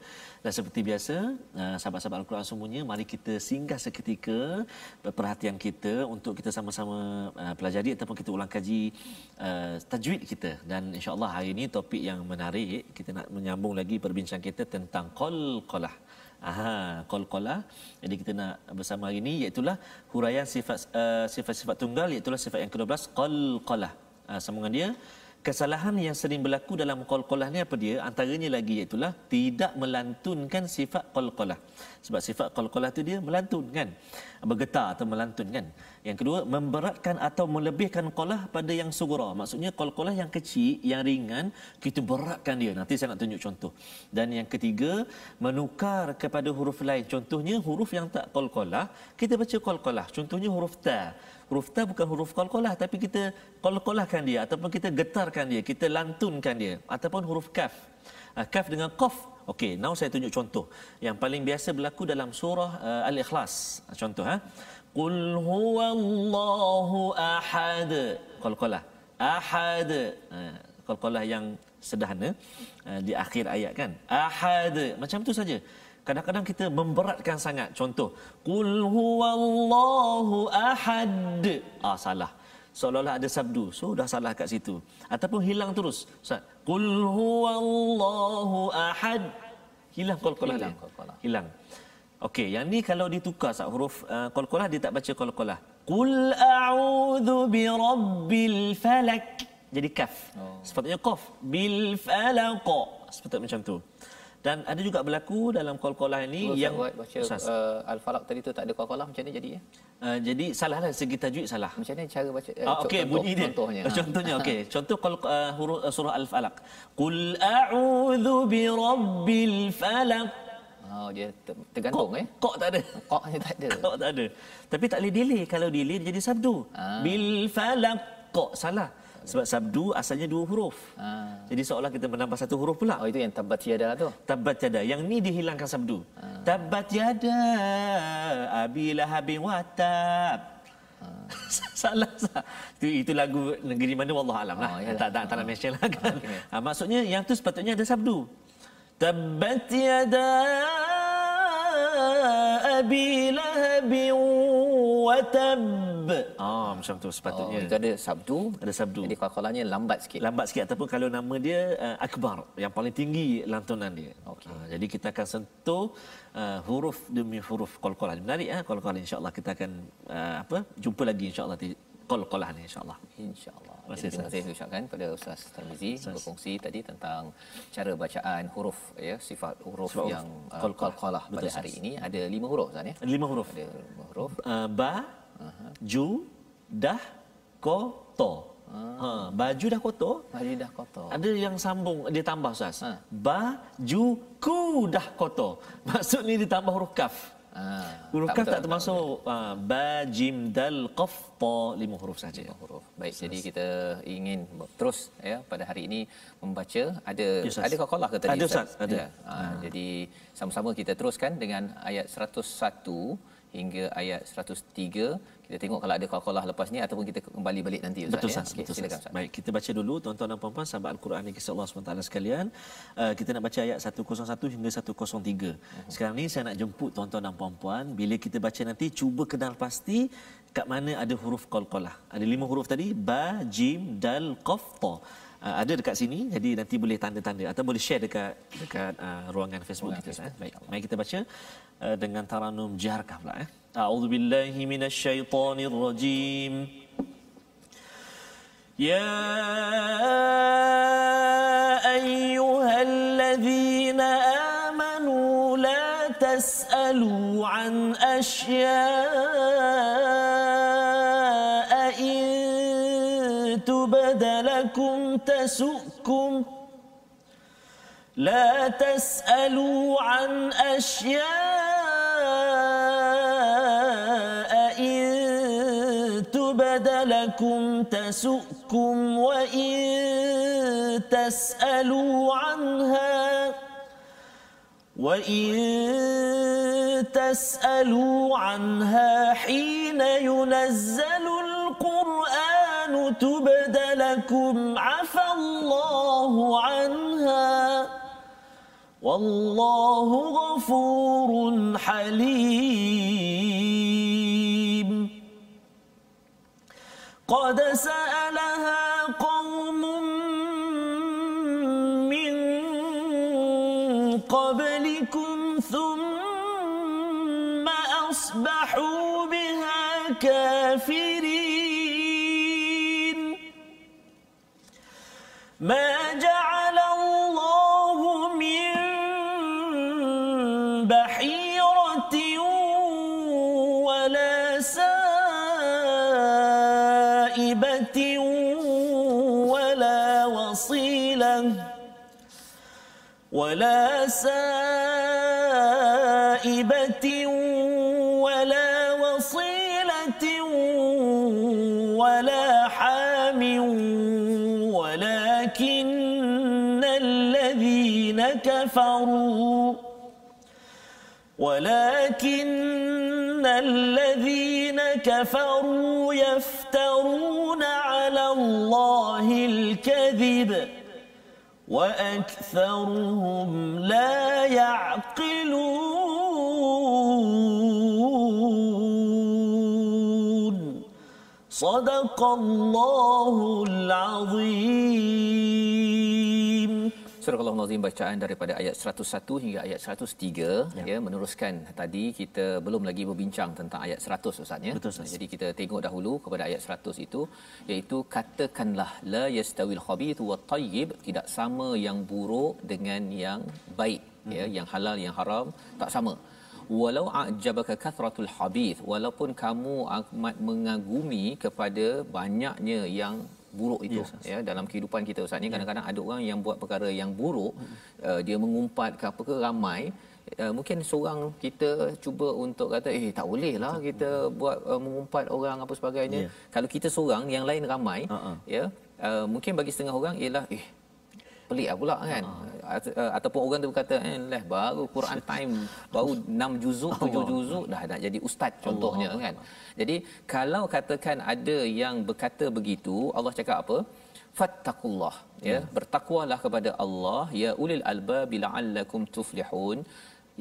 Dan seperti biasa, sahabat-sahabat Al-Quran semuanya, mari kita singgah seketika perhatian kita untuk kita sama-sama pelajari ataupun kita ulang kaji tajwid kita. Dan insya-Allah hari ini topik yang menarik, kita nak menyambung lagi perbincangan kita tentang qalqalah. Qalqalah. Jadi kita nak bersama hari ini iaitu huraian sifat-sifat tunggal, iaitu sifat yang ke-12 qalqalah. Sambungan dia, kesalahan yang sering berlaku dalam qalqalah ni apa dia? Antaranya lagi iaitu tidak melantunkan sifat qalqalah. Sebab sifat qalqalah tu dia melantun kan, bergetar atau melantun kan. Yang kedua, memberatkan atau melebihkan qalah pada yang sughra. Maksudnya qalqalah yang kecil, yang ringan, kita beratkan dia. Nanti saya nak tunjuk contoh. Dan yang ketiga, menukar kepada huruf lain. Contohnya huruf yang tak qalqalah, kita baca qalqalah. Contohnya huruf ta. Huruf ta bukan huruf qalqalah, tapi kita qalqalahkan dia ataupun kita getarkan dia, kita lantunkan dia. Ataupun huruf kaf. Kaf dengan qaf. Okey, now saya tunjuk contoh. Yang paling biasa berlaku dalam surah Al-Ikhlas. Contoh Qul huwallahu ahad. Qalqalah. Ahad. Qalqalah yang sederhana di akhir ayat kan. Ahad. Macam tu saja. Kadang-kadang kita memberatkan sangat. Contoh, Qul huwallahu ahad. Salah. Seolah-olah ada sabdu. So dah salah kat situ. Ataupun hilang terus. Qul huwallahu ahad. Hilang qalqalah dia. Hilang. Okey, yang ni kalau ditukar huruf qalqalah, dia tak baca qalqalah. Qul a'udzu birabbil falak. Jadi kaf. Sepatutnya qaf. Bil falaq. Sepatutnya macam tu. Dan ada juga berlaku dalam qalqalah ini yang baca al-falaq tadi tu tak ada qalqalah, macam mana jadi ya? Jadi salahlah segi tajwid salah. Macam mana cara baca okey, bunyi dia. Contohnya okey. Contoh huruf surah al-falaq. Qul a'udzu birabbil falaq. Dia tergantung Qaq tak ada. Qaqnya tak ada. Qaq tak ada. Tapi tak boleh delay. Kalau delay dia jadi sabdu. Bil falaq. Qaq salah. Sebab sabdu asalnya 2 huruf. Jadi seolah kita menambah 1 huruf pula. Itu yang tabat yada tu. Tabat yada. Yang ni dihilangkan sabdu. Tabat yada abi lahabin wa tab. Salah. Itu lagu negeri mana wallahu alam lah. Tak nak mention lah kan. Maksudnya yang tu sepatutnya ada sabdu. Tabat yada abi lahabin wa tab. Macam tu sepatutnya. Itu ada sabdu. Ada sabdu. Jadi qalqalahnya lambat sikit. Lambat sikit ataupun kalau nama dia akbar, yang paling tinggi lantunan dia. Jadi kita akan sentuh huruf demi huruf qalqalah. Menarik qalqalah, insya-Allah kita akan jumpa lagi insya-Allah di qalqalah ni insya-Allah. Insya-Allah. Terima kasih ucapkan pada Ustaz Tarmizi berkongsi tadi tentang cara bacaan huruf sifat huruf yang qalqalah pada hari ini. Ada 5 huruf Ustaz ya. 5 huruf. Ada 5 huruf. Ba, ju, dah, ko, to. Baju dah kotor. Baju dah kotor. Ada yang sambung dia tambah Ustaz. Baju ku dah kotor. Maksud ni ditambah huruf kaf. Huruf kaf tak termasuk. Ba, jim, dal, qaf, ta, 5 huruf saja. 5 huruf. Baik, jadi kita ingin terus pada hari ini membaca ada qalqalah ke tadi? Ada Ustaz, ada. Jadi sama-sama kita teruskan dengan ayat 101 hingga ayat 103. Kita tengok kalau ada qalqalah lepas ni ataupun kita kembali balik nanti Ustaz. Betul Ustaz. Okay, silakan Ustaz. Baik, kita baca dulu tuan-tuan dan puan-puan sahabat Al-Quran yang kisah Allah SWT sekalian. Kita nak baca ayat 101 hingga 103. Sekarang ni saya nak jemput tuan-tuan dan puan-puan, bila kita baca nanti cuba kenal pasti kat mana ada huruf qalqalah. Ada 5 huruf tadi, ba, jim, dal, qaf, ta. Ada dekat sini, jadi nanti boleh tanda-tanda atau boleh share dekat ruangan Facebook kita. Baik, mari kita baca dengan taranum Jiharkah pula A'udzubillahi minasyaitonirrajim. Ya ayyuhalladzina amanu la tas'alu an asya'a in tubda lakum tasu'kum. لا تسألوا عن أشياء إن تبد لكم تسؤكم وإن تسألوا عنها حين ينزل القرآن تبد لكم عفى الله عنها والله غفور حليم. قد سألها قوم من قبلكم ثم أصبحوا بها كافرين. ما جعل الله من بحيرة ولا سائبة ولا وصيلة ولا حام ولكن الذين كفروا يفترون على الله الكذب وأكثرهم لا يعقلون. صدق الله العظيم. Surah Al-Azim, bacaan daripada ayat 101 hingga ayat 103 ya, meneruskan tadi kita belum lagi berbincang tentang ayat 100 Ustaz ya. Betul, Ustaz. Jadi kita tengok dahulu kepada ayat 100 itu, iaitu katakanlah la yastawil khabith wat tayyib, tidak sama yang buruk dengan yang baik ya, yang halal yang haram tak sama. Walau a'jabaka kathratul habith, walaupun kamu amat mengagumi kepada banyaknya yang buruk itu ya dalam kehidupan kita Ustaz ni. Kadang-kadang ada orang yang buat perkara yang buruk, dia mengumpat ke apa ke ramai, mungkin seorang kita cuba untuk kata tak boleh lah kita buat mengumpat orang apa sebagainya. Kalau kita seorang, yang lain ramai ya, mungkin bagi setengah orang ialah pelik lah pula kan. Ataupun orang tu berkata baru Quran time baru 6 juzuk 7 juzuk dah nak jadi ustaz contohnya kan. Jadi kalau katakan ada yang berkata begitu, Allah cakap apa? Fattaqullah ya, bertakwalah kepada Allah ya ulil albab la'allakum tuflihun,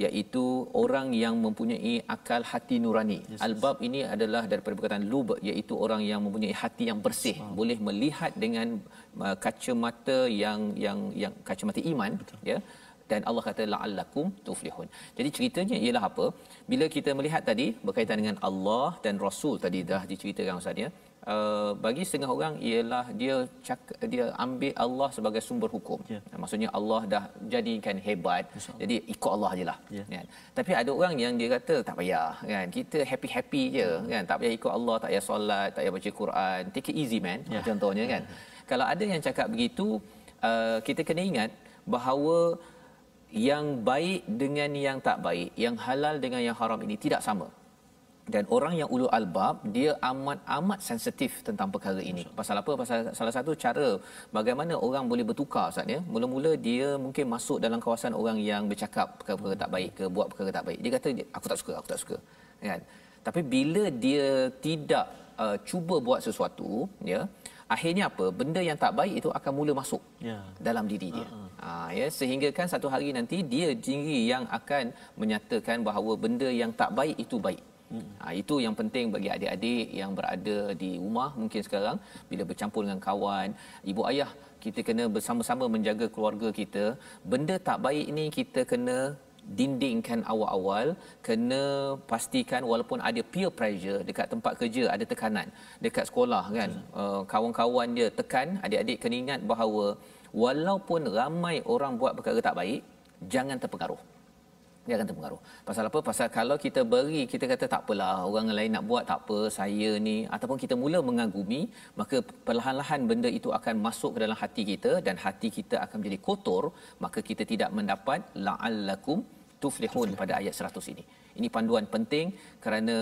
iaitu orang yang mempunyai akal hati nurani. Albab ini adalah daripada perkataan lub, iaitu orang yang mempunyai hati yang bersih, boleh melihat dengan kacamata yang kacamata iman. Betul. Ya. Dan Allah kata la'allakum tuflihun. Jadi ceritanya ialah apa? Bila kita melihat tadi berkaitan dengan Allah dan Rasul tadi dah diceritakan Ustaz ya. Bagi setengah orang ialah dia ambil Allah sebagai sumber hukum. Maksudnya Allah dah jadikan hebat. Jadi ikut Allah ajalah. Kan? Tapi ada orang yang dia kata tak payah kan. Kita happy je kan. Tak payah ikut Allah, tak payah solat, tak payah baca Quran. Take it easy man. Contohnya kan. Kalau ada yang cakap begitu, kita kena ingat bahawa yang baik dengan yang tak baik, yang halal dengan yang haram ini tidak sama. Dan orang yang ulul albab, dia amat sensitif tentang perkara ini. Pasal apa? Pasal salah satu cara bagaimana orang boleh bertukar Ustaz ya. Mula-mula dia mungkin masuk dalam kawasan orang yang bercakap perkara tak baik ke buat perkara tak baik. Dia kata aku tak suka kan. Tapi bila dia tidak cuba buat sesuatu ya, akhirnya apa? Benda yang tak baik itu akan mula masuk dalam diri dia. Ya, sehingga kan satu hari nanti dia sendiri yang akan menyatakan bahawa benda yang tak baik itu baik. Itu yang penting bagi adik-adik yang berada di rumah mungkin sekarang, bila bercampur dengan kawan, ibu ayah, kita kena bersama-sama menjaga keluarga kita. Benda tak baik ni kita kena dindingkan awal-awal, kena pastikan walaupun ada peer pressure dekat tempat kerja, ada tekanan dekat sekolah kan, kawan-kawan dia tekan, adik-adik kena ingat bahawa walaupun ramai orang buat perkara tak baik, jangan terpengaruh. Dia akan terpengaruh. Pasal apa? Pasal kalau kita beri, kita kata tak apalah, orang lain nak buat tak apa, saya ni, ataupun kita mula mengagumi, maka perlahan-lahan benda itu akan masuk ke dalam hati kita dan hati kita akan menjadi kotor, maka kita tidak mendapat la'allakum tuflihun pada ayat 100 ini. Ini panduan penting kerana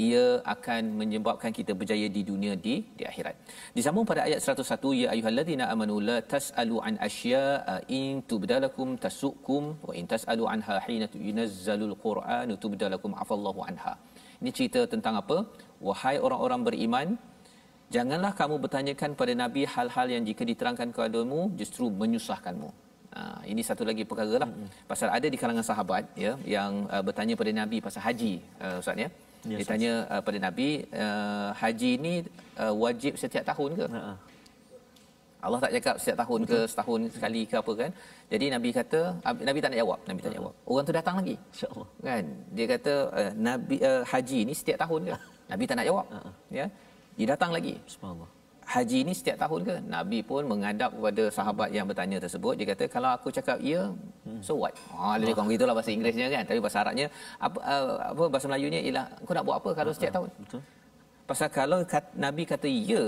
ia akan menyebabkan kita berjaya di dunia di akhirat. Disambung pada ayat 101, ya ayyuhallazina amanu la tasalu an asya'a in tubdalakum tasukum wa in tasalu anha hina yunazzalul qur'anu tubdalakum afallahu anha. Ini cerita tentang apa? Wahai orang-orang beriman, janganlah kamu bertanyakan pada nabi hal-hal yang jika diterangkan kepadamu justru menyusahkanmu. Ini satu lagi perkara lah. Pasal ada di kalangan sahabat ya yang bertanya pada nabi pasal haji, ustaz ya. Dia tanya pada nabi, haji ni wajib setiap tahun ke? Allah tak cakap setiap tahun ke, setahun sekali ke apa kan. Jadi nabi kata, nabi tak nak jawab, nabi tak jawab. Orang tu datang lagi, insya-Allah kan. Dia kata nabi haji ni setiap tahun ke? Nabi tak nak jawab. Ya. Dia datang lagi, subhanallah, haji ni setiap tahun ke? Nabi pun menghadap kepada sahabat yang bertanya tersebut. Dia kata, kalau aku cakap ya, so what? Lebih kurang gitulah bahasa Inggerisnya kan. Tapi bahasa Arabnya, apa bahasa Melayunya ialah, kau nak buat apa kalau setiap tahun? Betul. Pasal kalau Nabi kata ya,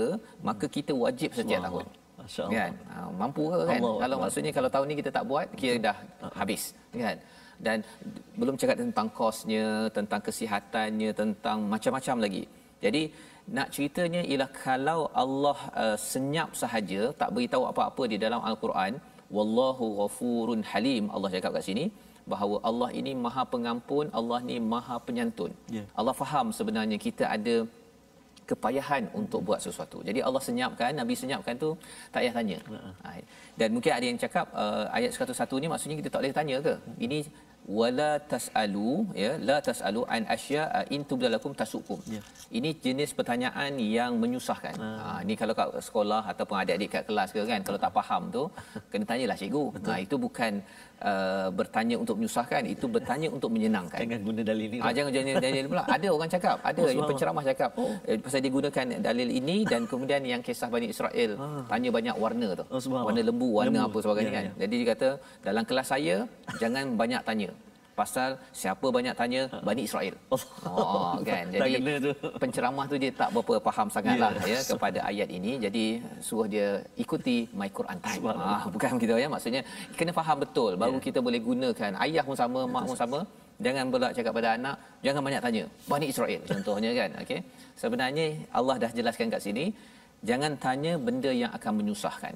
maka kita wajib setiap tahun. Kan? Mampu ke kan? Kalau maksudnya kalau tahun ni kita tak buat, kira dah habis. Kan? Dan belum cakap tentang kosnya, tentang kesihatannya, tentang macam-macam lagi. Jadi, nak ceritanya ialah kalau Allah senyap sahaja, tak beritahu apa-apa di dalam Al-Quran, wallahu ghafurun halim, Allah cakap kat sini bahawa Allah ini Maha Pengampun, Allah ni Maha Penyantun. Allah faham sebenarnya kita ada kepayahan untuk buat sesuatu. Jadi Allah senyapkan, Nabi senyapkan tu tak payah tanya. Dan mungkin ada yang cakap ayat 101 ni maksudnya kita tak boleh tanya ke? Ini wala tasalu, ya, la tasalu an asya'a in tubdalakum tasukum. Ini jenis pertanyaan yang menyusahkan. Ini kalau kat sekolah ataupun adik-adik kat kelas ke kan, kalau tak faham tu kena tanyalah cikgu. Itu bukan bertanya untuk menyusahkan, itu bertanya untuk menyenangkan. Jangan guna dalil ni. Jangan guna dalil pula. Ada orang cakap, ada yang penceramah cakap pasal dia gunakan dalil ini, dan kemudian yang kisah Bani Israel tanya banyak warna tu. Warna lembu, warna apa sebagainya kan. Jadi dia kata dalam kelas saya jangan banyak tanya. Pasal siapa banyak tanya, Bani Israel. Kan. Jadi penceramah tu dia tak berapa faham sangatlah ya kepada ayat ini. Jadi suruh dia ikuti My Quran Time. Bukan begitu ya, maksudnya kena faham betul baru kita boleh gunakan. Ayah pun sama, mak pun sama. Jangan pula cakap pada anak, jangan banyak tanya, Bani Israel contohnya kan. Okey. Sebenarnya Allah dah jelaskan kat sini, jangan tanya benda yang akan menyusahkan.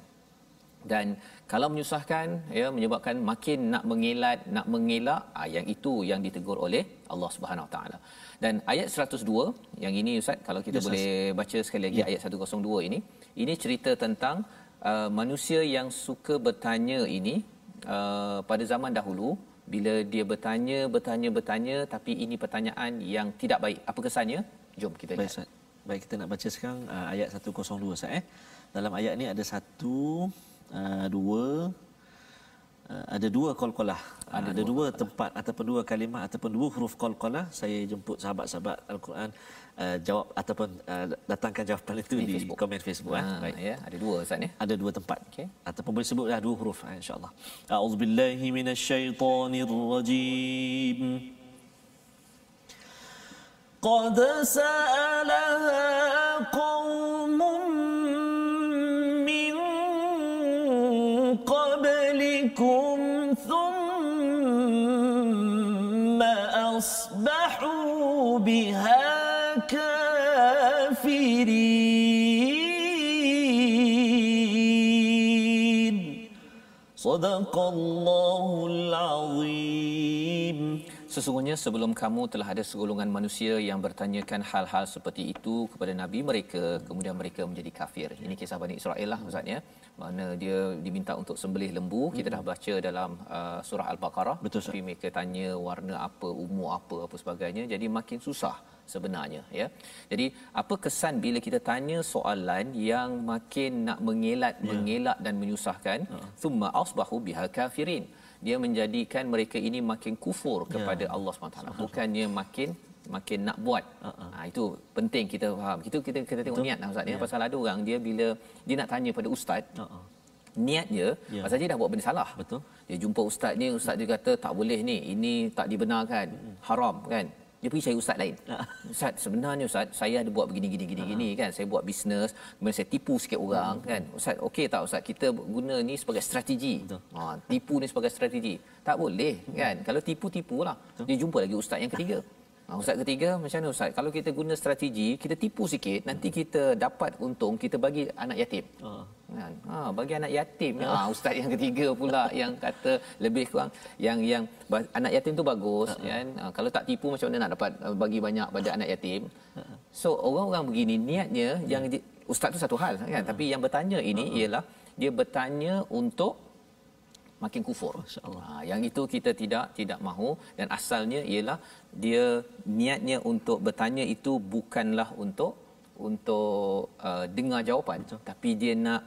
Dan kalau menyusahkan ya, menyebabkan makin nak mengelat, nak mengelak, yang itu yang ditegur oleh Allah Subhanahu Wa Taala. Dan ayat 102 yang ini ustaz, kalau kita boleh baca sekali lagi ayat 102 ini cerita tentang manusia yang suka bertanya ini pada zaman dahulu, bila dia bertanya tapi ini pertanyaan yang tidak baik. Apa kesannya? Jom kita lihat. Baik, kita nak baca sekarang ayat 102 ustaz. Dalam ayat ni ada ada dua qalqalah, ada dua tempat ataupun dua kalimah ataupun dua huruf qalqalah. Saya jemput sahabat-sahabat Al-Quran jawab ataupun datangkan jawapan itu di Facebook. Komen Facebook. Baik ya, ada dua ustaz ya. Ada dua tempat. Ataupun boleh sebutlah dua huruf insya-Allah. A'udzubillahi minasyaitonirrajim. Qad sa'alaha qaumun قبلكم ثم أصبحوا بها كافرين صدق الله العظيم. Sesungguhnya sebelum kamu telah ada segolongan manusia yang bertanyakan hal-hal seperti itu kepada nabi mereka, kemudian mereka menjadi kafir. Ini kisah Bani Israel lah ustaz ya. Mana dia diminta untuk sembelih lembu. Kita dah baca dalam surah Al-Baqarah. Betul, tapi mereka tanya warna apa, umur apa sebagainya. Jadi makin susah sebenarnya ya. Jadi apa kesan bila kita tanya soalan yang makin nak mengelak dan menyusahkan? Thumma asbahu biha kafirin. dia menjadikan mereka ini makin kufur kepada Allah SWT, bukannya makin nak buat. Itu penting kita faham. Kita tengok niat lah ustaz, pasal ada orang dia bila dia nak tanya pada ustaz, niat dia pasal dia dah buat benda salah. Betul. Dia jumpa ustaz ni, ustaz dia kata tak boleh ni, ini tak dibenarkan, haram kan. Dia pergi cari ustaz lain. Ustaz, sebenarnya ustaz, saya ada buat begini kan. Saya buat bisnes, kemudian saya tipu sikit orang kan. Ustaz, okey tak ustaz, kita guna ni sebagai strategi. Tipu ni sebagai strategi. Tak boleh kan. Kalau tipu-tipulah. Dia jumpa lagi ustaz yang ketiga. Ustaz ketiga, macam mana ustaz? Kalau kita guna strategi, kita tipu sikit, nanti kita dapat untung, kita bagi anak yatim. Kan? Bagi anak yatim. Ustaz yang ketiga pula yang kata lebih kurang yang anak yatim tu bagus kan. Kalau tak tipu macam mana nak dapat bagi banyak pada anak yatim. So orang-orang begini niatnya yang ustaz tu satu hal kan, tapi yang bertanya ini ialah dia bertanya untuk makin kufur. Yang itu kita tidak mahu, dan asalnya ialah dia niatnya untuk bertanya itu bukanlah untuk dengar jawapan. Tapi dia nak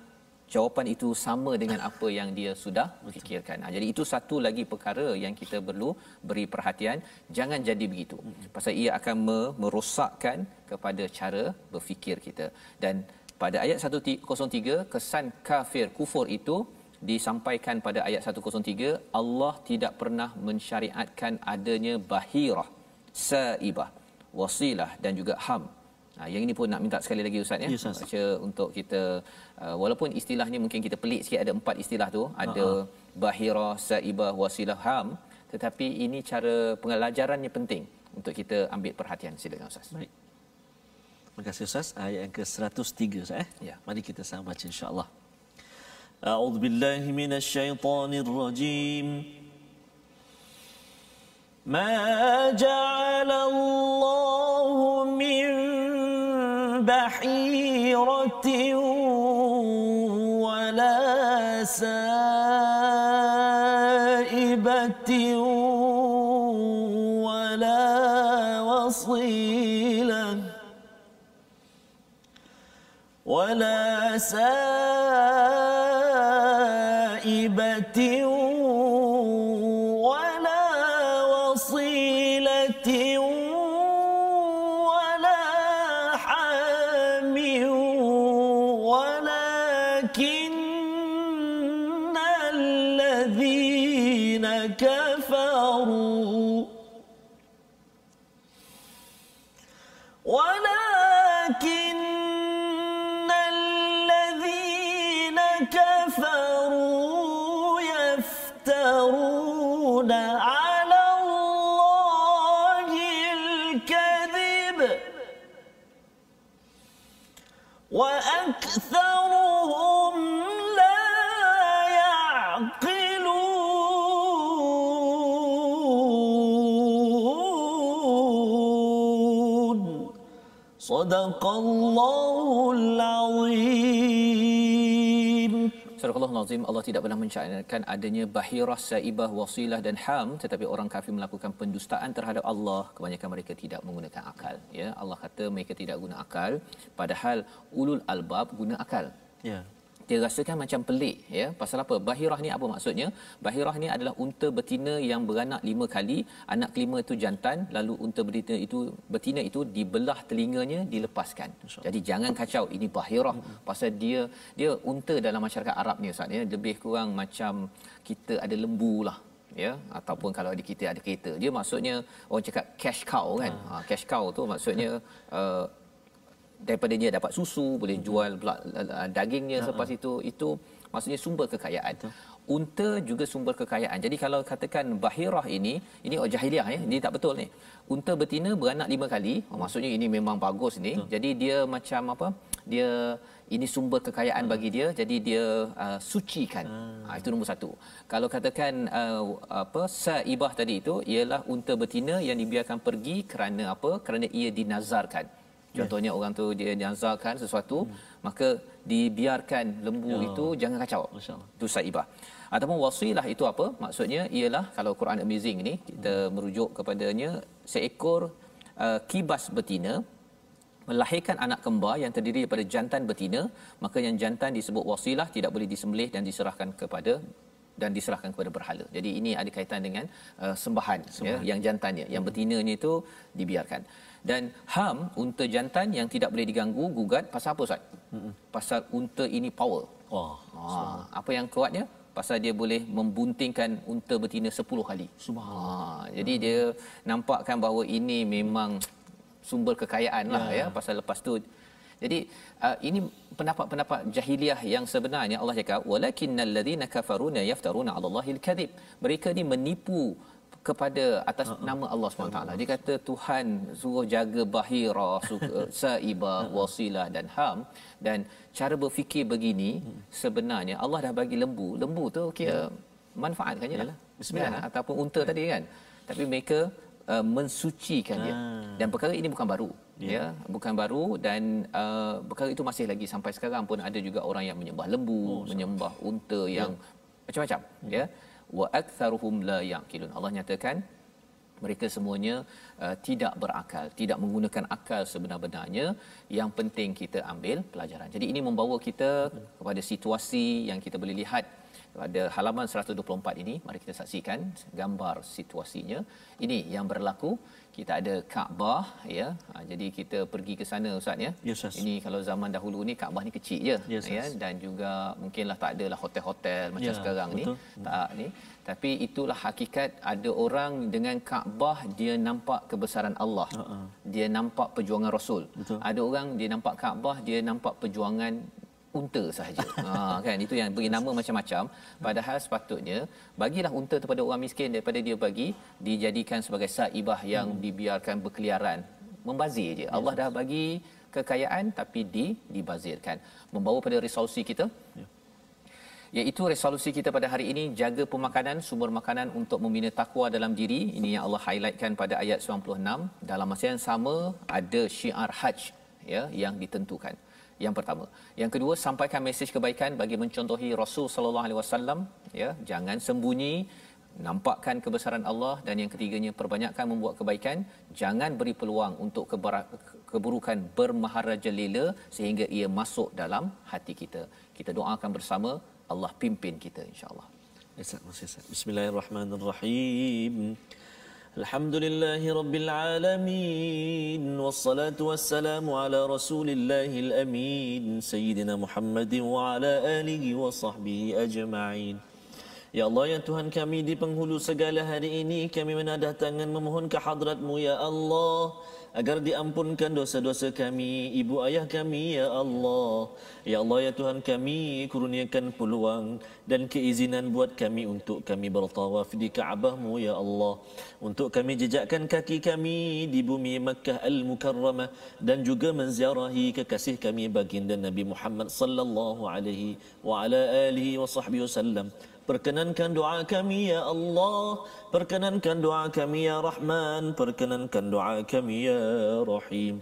jawapan itu sama dengan apa yang dia sudah fikirkan. Jadi itu satu lagi perkara yang kita perlu beri perhatian. Jangan jadi begitu. Pasal ia akan merosakkan kepada cara berfikir kita. Dan pada ayat 103, kesan kafir kufur itu disampaikan pada ayat 103, Allah tidak pernah mensyariatkan adanya bahirah, saibah, wasilah dan juga ham. Yang ini pun nak minta sekali lagi ustaz ya. Baca untuk kita, walaupun istilahnya mungkin kita pelik sikit, ada 4 istilah tu, ada bahirah, saibah, wasilah, ham, tetapi ini cara pengelajarannya penting untuk kita ambil perhatian. Silakan ustaz. Baik. Terima kasih ustaz. Ayat yang ke-103 ustaz Ya. Mari kita sama baca insya-Allah. أعوذ بالله من الشيطان الرجيم ما جعل الله من بحيرة ولا سائبة ولا وصيلة ولا سائبة ولا وصيلة ولا حام ولكن الذين كفروا يفترون على الله الكذب وأكثرهم لا يعقلون صدق الله العظيم. Surah Al-Azim, Allah tidak pernah mensyariatkan adanya bahirah, saibah, wasilah dan ham, tetapi orang kafir melakukan pendustaan terhadap Allah, kebanyakan mereka tidak menggunakan akal. Ya, Allah kata mereka tidak guna akal, padahal ulul albab guna akal. Ya. Dia rasakan macam pelik ya. Pasal apa? Bahirah ni apa maksudnya? Bahirah ni adalah unta betina yang beranak 5 kali, anak kelima itu jantan, lalu unta betina itu dibelah telinganya, dilepaskan. Jadi jangan kacau, ini bahirah. Pasal dia unta dalam masyarakat Arab ni ustaz ya, lebih kurang macam kita ada lembu lah ya, ataupun kalau kita ada kereta. Dia maksudnya orang cakap cash cow kan. Cash cow tu maksudnya daripada dia dapat susu, boleh jual pula dagingnya selepas itu maksudnya sumber kekayaan. Unta juga sumber kekayaan. Jadi kalau katakan bahirah ini jahiliah ya, ini tak betul ni. Unta betina beranak 5 kali, maksudnya ini memang bagus ni. Jadi dia macam apa? Dia ini sumber kekayaan bagi dia, jadi dia sucikan. Itu nombor 1. Kalau katakan saibah tadi itu ialah unta betina yang dibiarkan pergi kerana apa? Kerana ia dinazarkan. Contohnya orang tu dia nazarkan sesuatu, maka dibiarkan lembu itu jangan kacau. Itu saibah. Ataupun wasilah itu apa? Maksudnya ialah kalau Quran Amazing ni kita merujuk kepadanya, seekor kibas betina melahirkan anak kembar yang terdiri daripada jantan betina, maka yang jantan disebut wasilah, tidak boleh disembelih dan diserahkan kepada dan diserahkan kepada berhala. Jadi ini ada kaitan dengan sembahan. Ya, yang jantannya, yang betinanya itu dibiarkan. Dan ham, unta jantan yang tidak boleh diganggu gugat, pasal apa Ustaz? Pasal unta ini power. Apa yang kuatnya? Pasal dia boleh membuntingkan unta betina 10 kali. Jadi dia nampakkan bahawa ini memang sumber kekayaan lah ya. Pasal lepas tu, jadi ini pendapat-pendapat jahiliah yang sebenarnya Allah cakap walakinnal ladzina kafaruna yaftaruna 'ala Allahil kadhib. Mereka ni menipu kepada atas nama Allah SWT. Dia kata Tuhan suruh jaga Bahira, Saibah, Wasilah dan Ham, dan cara berfikir begini sebenarnya Allah dah bagi lembu. Lembu tu kira manfaat kan jelah. Bismillah, ataupun unta tadi kan. Tapi mereka mensucikan dia. Dan perkara ini bukan baru. Ya, bukan baru, dan perkara itu masih lagi sampai sekarang pun ada juga orang yang menyembah lembu, menyembah unta yang macam-macam, ya. Wa aktsaruhum la yaqilun. Allah nyatakan mereka semuanya tidak berakal, tidak menggunakan akal sebenar-benarnya. Yang penting kita ambil pelajaran. Jadi ini membawa kita kepada situasi yang kita boleh lihat pada halaman 124 ini. Mari kita saksikan gambar situasinya. Ini yang berlaku. Kita ada Kaabah, ya. Jadi kita pergi ke sana Ustaz, ya. Yes. Ini kalau zaman dahulu ni Kaabah ni kecil je, ya, dan juga mungkinlah tak adalah hotel-hotel macam sekarang betul. Ni. Tak ni. Tapi itulah hakikat, ada orang dengan Kaabah dia nampak kebesaran Allah. Dia nampak perjuangan Rasul. Betul. Ada orang dia nampak Kaabah dia nampak perjuangan unta sahaja. Kan, itu yang beri nama macam-macam. Padahal sepatutnya bagilah unta kepada orang miskin daripada dia bagi dijadikan sebagai saibah yang dibiarkan berkeliaran, membazir je. Allah dah bagi kekayaan tapi dibazirkan. Membawa pada resolusi kita, iaitu resolusi kita pada hari ini, jaga pemakanan, sumber makanan untuk membina takwa dalam diri. Ini yang Allah highlightkan pada ayat 96. Dalam masa yang sama ada syiar haj, ya, yang ditentukan. Yang pertama. Yang kedua, sampaikan mesej kebaikan bagi mencontohi Rasul sallallahu alaihi wasallam, ya, jangan sembunyi, nampakkan kebesaran Allah. Dan yang ketiganya, perbanyakkan membuat kebaikan, jangan beri peluang untuk keburukan bermaharajalela sehingga ia masuk dalam hati kita. Kita doakan bersama, Allah pimpin kita insya-Allah. Bismillahirrahmanirrahim. Alhamdulillahi Rabbil Alamin. Wassalatu wassalamu ala Rasulillahil Amin Sayyidina Muhammadin wa ala alihi wa sahbihi ajma'in. Ya Allah, ya Tuhan kami, di penghulu segala hari ini kami menadah tangan memohon ke hadrat-Mu ya Allah, agar diampunkan dosa-dosa kami, ibu ayah kami ya Allah. Ya Allah, ya Tuhan kami, kurniakan peluang dan keizinan buat kami untuk kami bertawaf di Kaabah-Mu ya Allah, untuk kami jejakkan kaki kami di bumi Makkah Al-Mukarramah dan juga menziarahi kekasih kami baginda Nabi Muhammad sallallahu alaihi wa ala alihi wa sahbihi wasallam. Perkenankan doa kami ya Allah, perkenankan doa kami ya Rahman, perkenankan doa kami ya Rahim.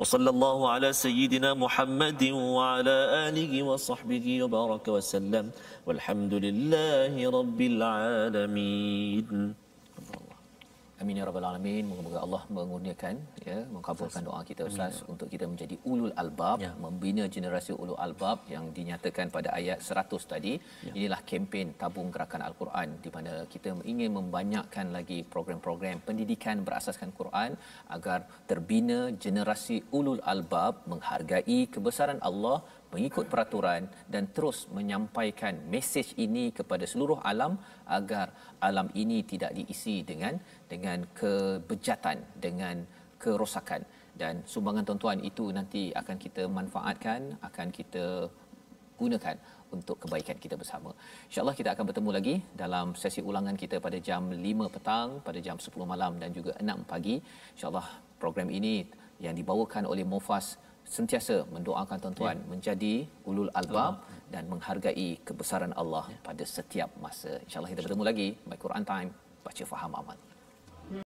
Wa sallallahu ala sayyidina Muhammadin wa ala alihi wa sahbihi wa baraka wa sallam. Walhamdulillahi rabbil alamin. Amin ya rabbal alamin. Moga-moga Allah mengurniakan, ya, mengabulkan doa kita Ustaz, untuk kita menjadi ulul albab, membina generasi ulul albab yang dinyatakan pada ayat 100 tadi. Inilah kempen tabung gerakan Al-Quran, di mana kita ingin membanyakkan lagi program-program pendidikan berasaskan Quran agar terbina generasi ulul albab, menghargai kebesaran Allah, mengikut peraturan dan terus menyampaikan mesej ini kepada seluruh alam, agar alam ini tidak diisi dengan kebejatan, dengan kerosakan. Dan sumbangan tuan-tuan itu nanti akan kita manfaatkan, akan kita gunakan untuk kebaikan kita bersama. InsyaAllah kita akan bertemu lagi dalam sesi ulangan kita pada jam 5 petang, pada jam 10 malam dan juga 6 pagi. InsyaAllah program ini yang dibawakan oleh Mufas sentiasa mendoakan tuan-tuan menjadi ulul albab dan menghargai kebesaran Allah pada setiap masa. InsyaAllah kita bertemu lagi. My Quran Time, baca faham amal.